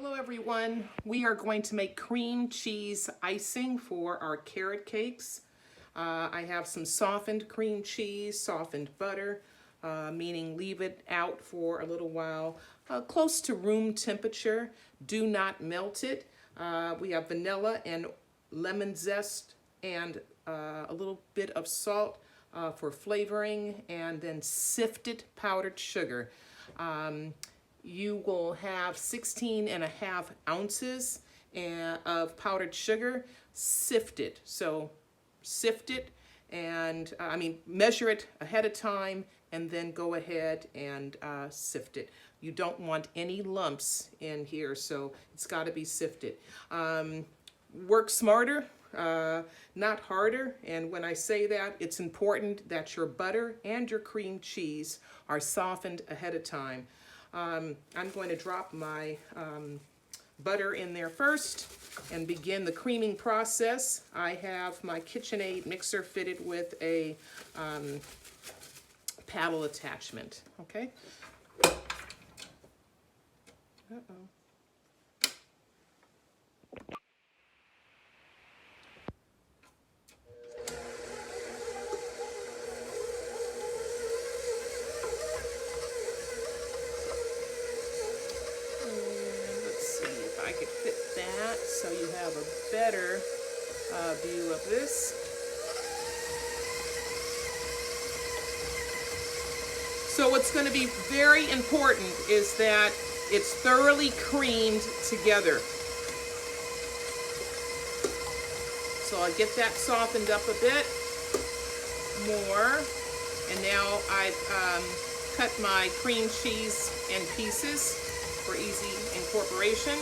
Hello everyone. We are going to make cream cheese icing for our carrot cakes. I have some softened cream cheese, softened butter, meaning leave it out for a little while, close to room temperature. Do not melt it. We have vanilla and lemon zest and a little bit of salt for flavoring, and then sifted powdered sugar. You will have 16.5 ounces of powdered sugar sifted. So sift it and measure it ahead of time and then go ahead and sift it. You don't want any lumps in here, so it's got to be sifted. Work smarter, not harder. And when I say that, it's important that your butter and your cream cheese are softened ahead of time. I'm going to drop my butter in there first and begin the creaming process. I have my KitchenAid mixer fitted with a paddle attachment, okay? Uh-oh. I could fit that so you have a better view of this. So what's going to be very important is that it's thoroughly creamed together. So I'll get that softened up a bit more. And now I've cut my cream cheese in pieces for easy incorporation.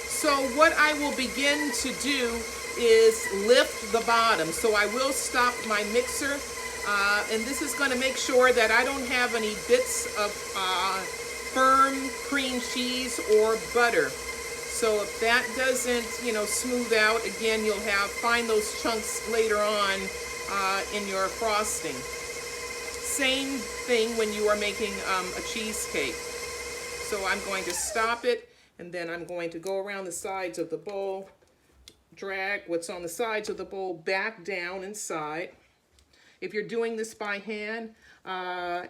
So what I will begin to do is lift the bottom. So I will stop my mixer, and this is going to make sure that I don't have any bits of firm cream cheese or butter. So if that doesn't, smooth out, again, you'll find those chunks later on in your frosting. Same thing when you are making a cheesecake. So I'm going to stop it. And then I'm going to go around the sides of the bowl, drag what's on the sides of the bowl back down inside. If you're doing this by hand,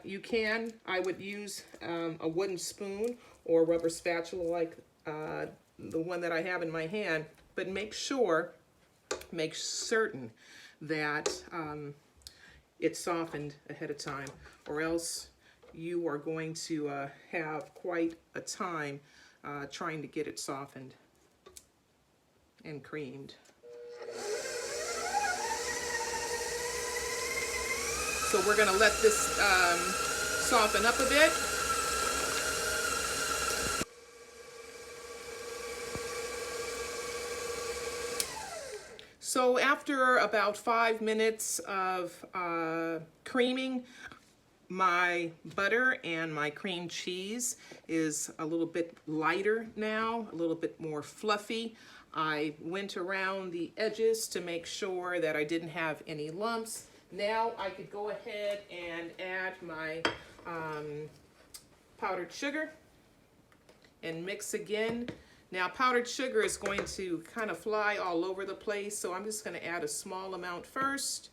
you can. I would use a wooden spoon or a rubber spatula like the one that I have in my hand, but make certain that it's softened ahead of time, or else you are going to have quite a time trying to get it softened and creamed. So we're going to let this soften up a bit. So after about 5 minutes of creaming, my butter and my cream cheese is a little bit lighter now, a little bit more fluffy. I went around the edges to make sure that I didn't have any lumps. Now I could go ahead and add my powdered sugar and mix again. Now powdered sugar is going to kind of fly all over the place, so I'm just going to add a small amount first,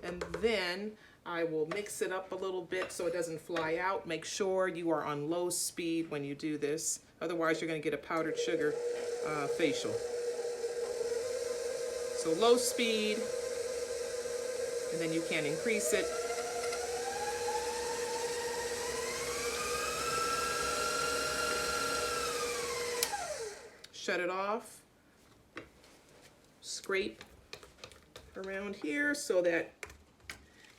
and then I will mix it up a little bit so it doesn't fly out. Make sure you are on low speed when you do this. Otherwise, you're going to get a powdered sugar facial. So low speed, and then you can increase it. Shut it off. Scrape around here so that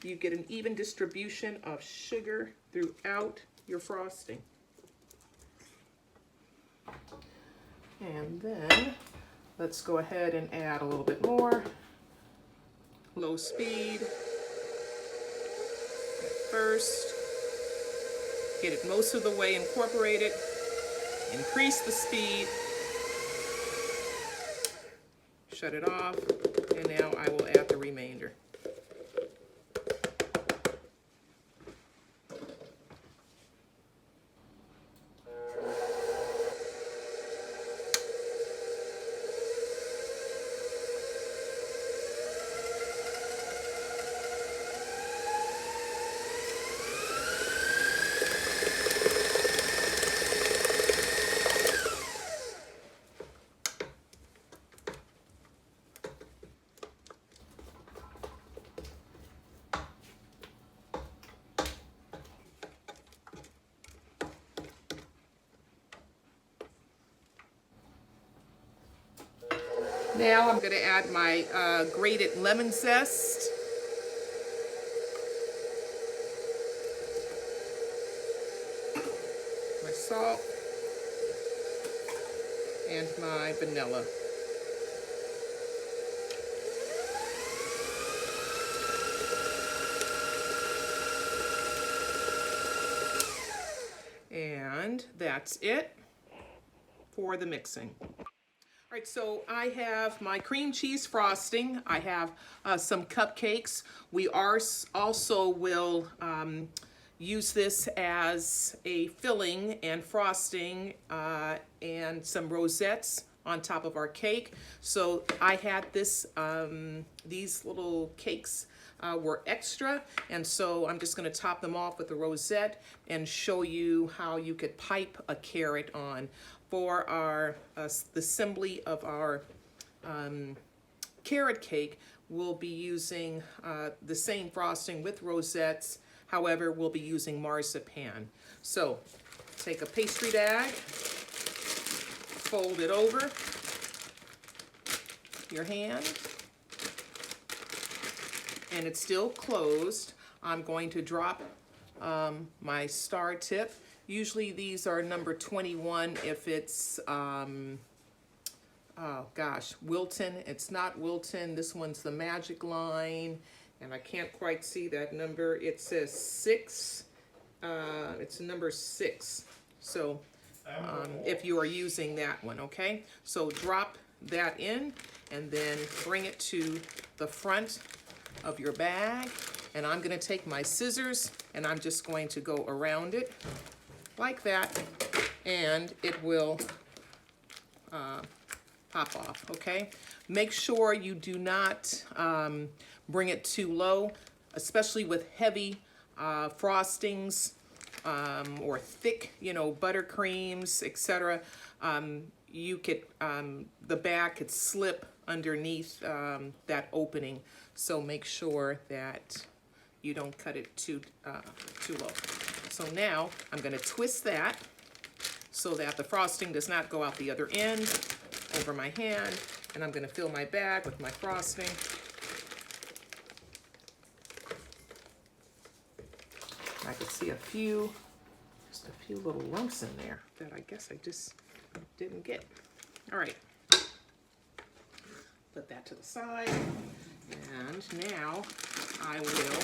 you get an even distribution of sugar throughout your frosting. And then Let's go ahead and add a little bit more. Low speed at first. Get it most of the way incorporated. Increase the speed. Shut it off. And now I will add the remainder. Now I'm going to add my grated lemon zest. My salt. And my vanilla. And that's it for the mixing. All right, so I have my cream cheese frosting. I have some cupcakes. We also will use this as a filling and frosting and some rosettes on top of our cake. So I had these little cakes were extra, and so I'm just going to top them off with a rosette and show you how you could pipe a carrot on. For our the assembly of our carrot cake, we'll be using the same frosting with rosettes. However, we'll be using marzipan. So take a pastry bag, fold it over your hand, and it's still closed. I'm going to drop my star tip. Usually these are number 21 if it's, oh gosh, Wilton. It's not Wilton. This one's the Magic Line, and I can't quite see that number. It says 6. It's number 6. So if you are using that one, okay? So drop that in and then bring it to the front of your bag. And I'm going to take my scissors and I'm just going to go around it like that, and it will pop off, okay? Make sure you do not bring it too low, especially with heavy frostings or thick, buttercreams, etc. You could, the bag could slip underneath that opening, so make sure that you don't cut it too low. So now I'm going to twist that so that the frosting does not go out the other end over my hand, and I'm going to fill my bag with my frosting. I could see just a few little lumps in there that I guess I just didn't get. All right, put that to the side, and now I will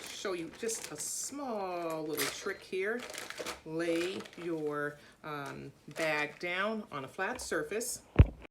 show you just a small little trick here. Lay your bag down on a flat surface